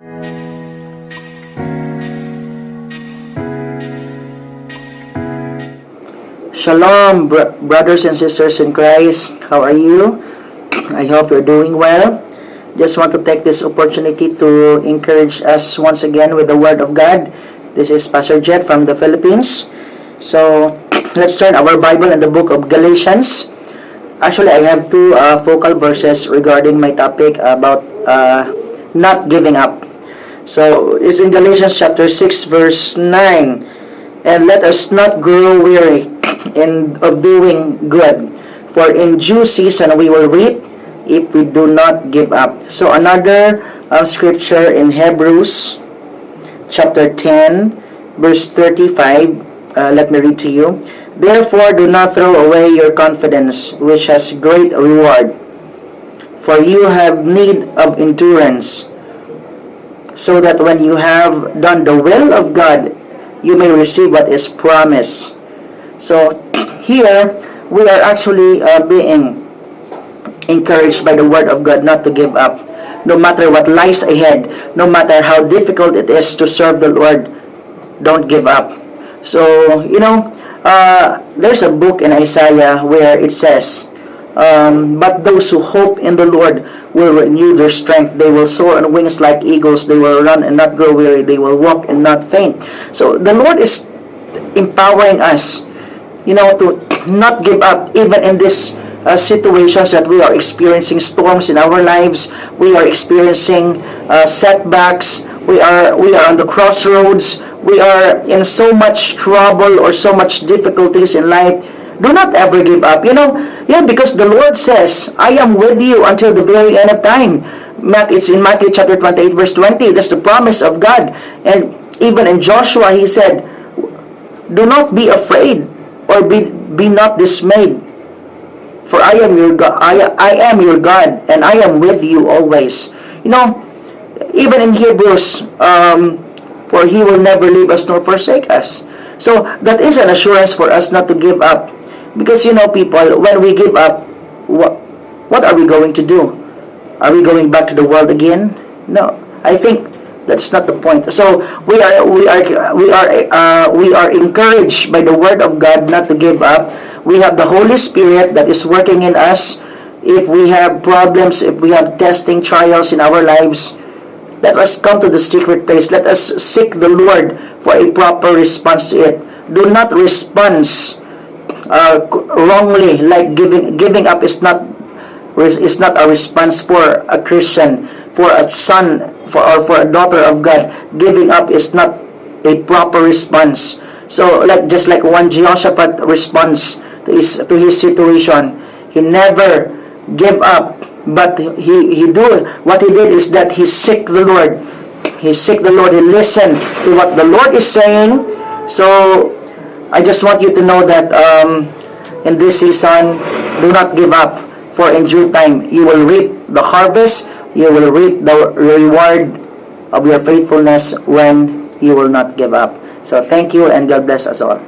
Shalom, brothers and sisters in Christ. How are you? I hope you're doing well. Just want to take this opportunity to encourage us once again with the Word of God. This is Pastor Jet from the Philippines. So, let's turn our Bible in the book of Galatians. Actually, I have two focal verses regarding my topic about not giving up. So, it's in Galatians chapter 6, verse 9. And let us not grow weary of doing good, for in due season we will reap if we do not give up. So another scripture in Hebrews chapter 10 verse 35, let me read to you. Therefore do not throw away your confidence, which has great reward, for you have need of endurance, so that when you have done the will of God, you may receive what is promised. So here we are actually being encouraged by the Word of God not to give up, no matter what lies ahead, no matter how difficult it is to serve the Lord. Don't give up. So there's a book in Isaiah where it says, but those who hope in the Lord will renew their strength. They will soar on wings like eagles. They will run and not grow weary. They will walk and not faint. So the Lord is empowering us, to not give up even in this situations that we are experiencing, storms in our lives. We are experiencing setbacks. We are on the crossroads. We are in so much trouble or so much difficulties in life. Do not ever give up. Because the Lord says, I am with you until the very end of time. It's in Matthew chapter 28, verse 20. That's the promise of God. And even in Joshua, he said, do not be afraid or be not dismayed. For I am your God. I am your God, and I am with you always. Even in Hebrews, for he will never leave us nor forsake us. So that is an assurance for us not to give up. Because people, when we give up, what are we going to do? Are we going back to the world again? No, I think that's not the point. So we are encouraged by the Word of God not to give up. We have the Holy Spirit that is working in us. If we have problems, if we have testing trials in our lives, let us come to the secret place. Let us seek the Lord for a proper response to it. Do not respond wrongly, like giving up is not a response for a Christian, for a son, for a daughter of God. Giving up is not a proper response. So just like when Jehoshaphat responds to his situation, he never gave up, but what he did is that he seek the Lord. He seek the Lord. He listened to what the Lord is saying. So I just want you to know that in this season, do not give up, for in due time you will reap the harvest. You will reap the reward of your faithfulness when you will not give up. So thank you, and God bless us all.